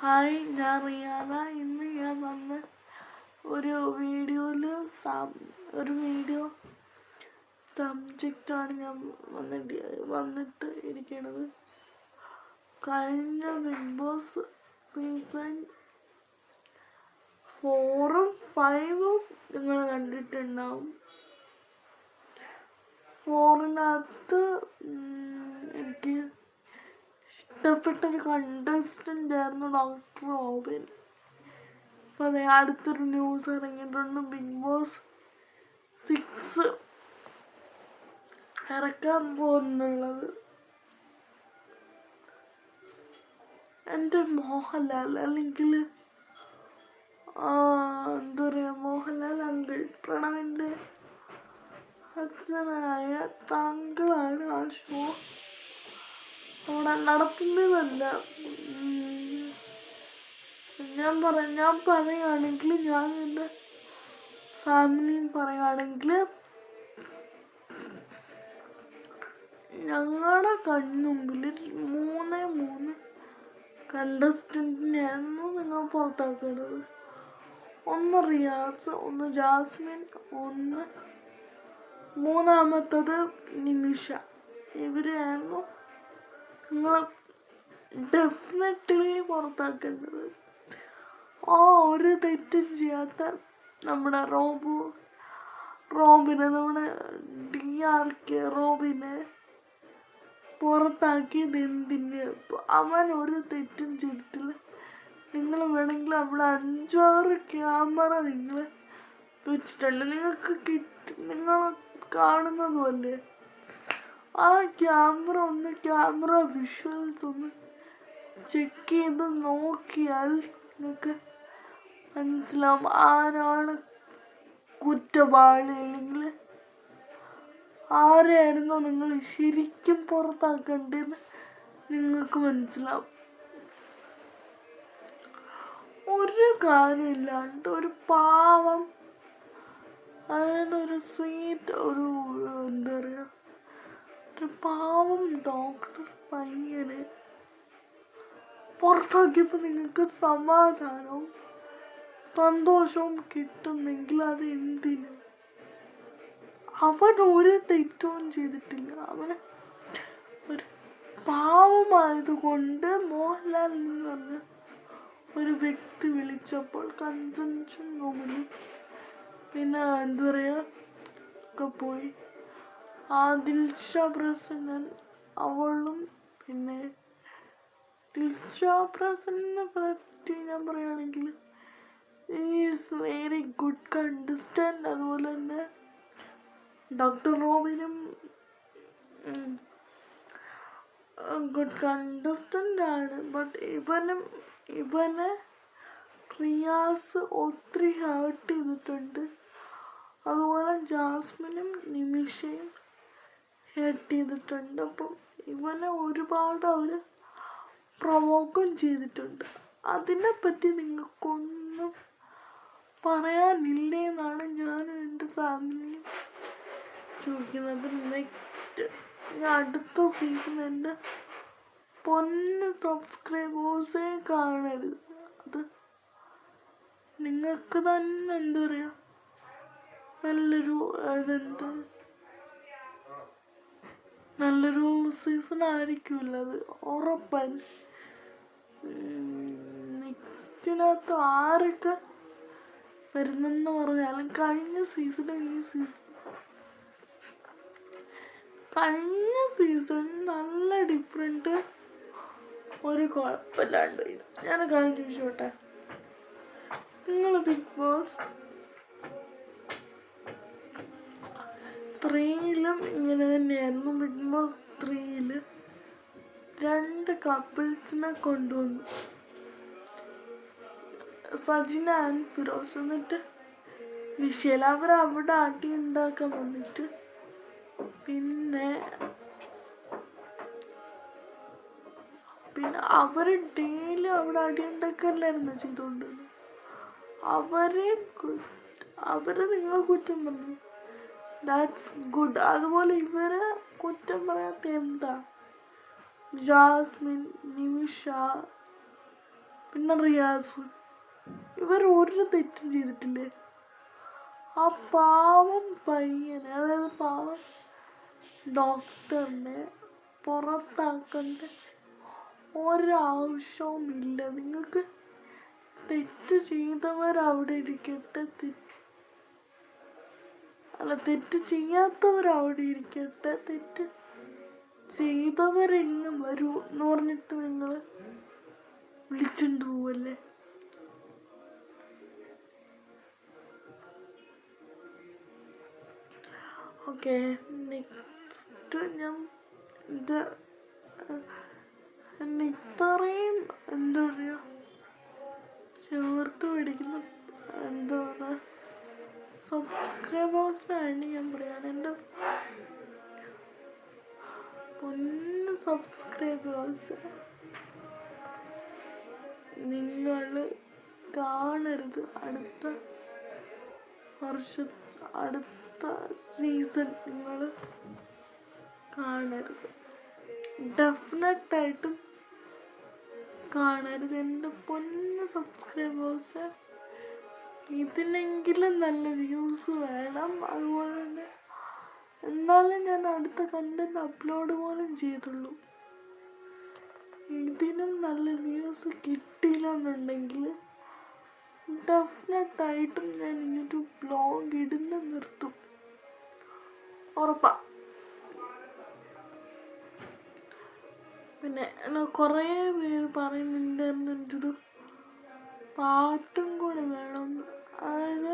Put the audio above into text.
Hi, ഞാൻ റിയാന. ഇന്ന് ഞാൻ വന്ന ഒരു വീഡിയോ സബ്ജക്റ്റാണ് ഞാൻ വന്നിട്ട് ഇരിക്കണത്. കഴിഞ്ഞ ബിഗ് ബോസ് സീസൺ 4ഉം 5ഉം നിങ്ങൾ കണ്ടിട്ടുണ്ടാവും. 4-നകത്ത് എനിക്ക് ഇഷ്ടപ്പെട്ടൊരു കണ്ടസ്റ്റൻ്റ് ആയിരുന്നു ഡോക്ടർ റോബിൻ. അപ്പോൾ അതേ അടുത്തൊരു ന്യൂസ് ഇറങ്ങിയിട്ടുണ്ട്, ബിഗ് ബോസ് 6 ഇറക്കാൻ പോകുന്നുള്ളത്. എൻ്റെ മോഹൻലാൽ, അല്ലെങ്കിൽ എന്താ പറയുക, മോഹൻലാൽ അങ്കിൾ, പ്രണവിൻ്റെ അച്ഛനായ താങ്കളാണ് ആ ഷോ അവിടെ നടത്തുന്നതല്ല. ഞാൻ പറയുകയാണെങ്കിൽ, ഞാൻ എൻ്റെ ഫാമിലിയും പറയുകയാണെങ്കിൽ, ഞങ്ങളുടെ കൺമുമ്പിൽ 3 കണ്ടസ്റ്റൻറ്റിനെയായിരുന്നു നിങ്ങൾ പുറത്താക്കേണ്ടത്. ഒന്ന് റിയാസ്, ഒന്ന് ജാസ്മിൻ, മൂന്നാമത്തത് നിമിഷ. ഇവരെയായിരുന്നു നിങ്ങൾ ഡെഫിനറ്റ്ലി പുറത്താക്കേണ്ടത്. ഒരു തെറ്റും ചെയ്യാത്ത നമ്മുടെ നമ്മുടെ DRK റോബിനെ പുറത്താക്കിയത് എന്തിന്? അവൻ ഒരു തെറ്റും ചെയ്തിട്ടില്ല. നിങ്ങൾ വേണമെങ്കിൽ അവിടെ 5-6 ക്യാമറ നിങ്ങൾ വെച്ചിട്ടുണ്ട്. നിങ്ങൾ കാണുന്നതുമല്ലേ. ആ ക്യാമറ വിഷ്വൽസ് ഒന്ന് ചെക്ക് ചെയ്ത് നോക്കിയാൽ നിങ്ങൾക്ക് മനസ്സിലാവും ആരാണ് കുറ്റവാളി, അല്ലെങ്കിൽ ആരെയായിരുന്നു നിങ്ങൾ ശരിക്കും പുറത്താക്കേണ്ടതെന്ന് നിങ്ങൾക്ക് മനസ്സിലാവും. ഒരു കാര്യമില്ലാണ്ട് ഒരു പാവം, അതായത് ഒരു സ്വീറ്റ്, എന്താ പറയുക, ഒരു പാവം ഡോക്ടർ പയ്യനെ പുറത്താക്കിയപ്പോൾ നിങ്ങൾക്ക് സമാധാനവും സന്തോഷവും കിട്ടുന്നെങ്കിൽ അത് എന്തിന്? അവൻ ഒരു തെറ്റും ചെയ്തിട്ടില്ല. അവന് ഒരു പാവമായതുകൊണ്ട് മോഹൻലാൽ എന്ന് പറഞ്ഞ ഒരു വ്യക്തി വിളിച്ചപ്പോൾ കൺവെൻഷൻ റൂമിൽ പിന്നെ എന്താ പറയുക ഒക്കെ പോയി. ദിൽഷ പ്രസന്നൻ, അവളും, പിന്നെ ദിൽഷ പ്രസന്നനെ പറ്റി ഞാൻ പറയുകയാണെങ്കിൽ ഈസ് വെരി ഗുഡ് കണ്ടസ്റ്റൻ്റ്. അതുപോലെ തന്നെ ഡോക്ടർ റോബിനും ഗുഡ് കണ്ടസ്റ്റൻ്റ് ആണ്. ബട്ട് ഇവനെ റിയാസ് ഒത്തിരി ഹേർട്ട് ചെയ്തിട്ടുണ്ട്. അതുപോലെ ജാസ്മിനും നിമിഷയും ഹേർട്ട് ചെയ്തിട്ടുണ്ട്. അപ്പം ഇവനെ ഒരുപാട് അവർ പ്രൊവോക്കും ചെയ്തിട്ടുണ്ട്. അതിനെപ്പറ്റി നിങ്ങൾക്കൊന്നും പറയാനില്ലേ എന്നാണ് ഞാനും എൻ്റെ ഫാമിലിയും ചോദിക്കുന്നത്. നെക്സ്റ്റ് അടുത്ത സീസൺ എൻ്റെ പൊന്ന് സബ്സ്ക്രൈബേഴ്സേ കാണരുത്. അത് നിങ്ങൾക്ക് തന്നെ എന്താ പറയുക, നല്ലൊരു സീസൺ ആയിരിക്കുമല്ലോ, അത് ഉറപ്പാണ്. നെക്സ്റ്റിനകത്ത് ആരൊക്കെ വരുന്നെന്ന് പറഞ്ഞാലും കഴിഞ്ഞ സീസൺ നല്ല ഡിഫറെൻറ്റ്, ഒരു കുഴപ്പമില്ലാണ്ട്. ഞാൻ കാര്യം ചോദിച്ചോട്ടെ, നിങ്ങൾ ബിഗ് ബോസ് 3ലും ഇങ്ങനെ തന്നെയായിരുന്നു. ബിഗ് ബോസ് 3ൽ 2 കപ്പിൾസിനെ കൊണ്ടുവന്നു, സജിന ആൻഡ് ഫിറോസ്. എന്നിട്ട് വിഷയം അവരവിടെ അടി ഉണ്ടാക്കാൻ വന്നിട്ട് പിന്നെ അവർ ഡെയിലി അവിടെ അടി ഉണ്ടാക്കല്ലായിരുന്നു ചെയ്തുകൊണ്ടിരുന്നത്. അവരെ നിങ്ങൾ കുറ്റം പറഞ്ഞു, ദാറ്റ്സ് ഗുഡ്. അതുപോലെ ഇവരെ കുറ്റം പറയാത്ത എന്താ? ജാസ്മിൻ, നിമിഷ, പിന്നെ റിയാസ്, ഇവർ ഒരു തെറ്റും ചെയ്തിട്ടില്ലേ? ആ പാവം പയ്യനെ, അതായത് പാവം ഡോക്ടറിനെ പുറത്താക്കേണ്ട ഒരാവശ്യവുമില്ല. നിങ്ങൾക്ക് തെറ്റ് ചെയ്തവരവിടെ ഇരിക്കട്ടെ, തെറ്റ് ചെയ്യാത്തവരവിടെ ഇരിക്കട്ടെ, തെറ്റ് ചെയ്തവരെങ്ങും വരൂ എന്ന് പറഞ്ഞിട്ട് നിങ്ങൾ വിളിച്ചിട്ട് പോവല്ലേ? ഓക്കെ, നെക്സ്റ്റ് ഞാൻ ഇത്രയും എന്താ പറയുക ചേർത്ത് പിടിക്കുന്ന എന്താ പറയുക സബ്സ്ക്രൈബേഴ്സിനാണ് ഞാൻ പറയാണ്. എൻ്റെ പൊന്ന് സബ്സ്ക്രൈബേഴ്സ്, നിങ്ങൾ കാണരുത് അടുത്ത വർഷം, അടുത്ത സീസൺ നിങ്ങൾ കാണരുത്, ഡെഫിനറ്റായിട്ടും കാണരുത് എൻ്റെ പൊന്ന് സബ്സ്ക്രൈബേഴ്സ്. ഇതിനെങ്കിലും നല്ല വ്യൂസ് വേണം. അതുപോലെ തന്നെ എന്നാലും ഞാൻ അടുത്ത കണ്ടന്റ് അപ്ലോഡ് പോലും ചെയ്തുള്ളൂ. ഇതിനും നല്ല വ്യൂസ് കിട്ടിയില്ല എന്നുണ്ടെങ്കിൽ ഡെഫിനറ്റായിട്ടും ഞാൻ ഇങ്ങനൊരു ബ്ലോഗ് ഇടുന്ന നിർത്തും, ഉറപ്പാ. പിന്നെ കുറേ പേര് പറയുന്നുണ്ട് എൻ്റെ ഒരു പാട്ടും കൂടെ വേണമെന്ന്. അതായത്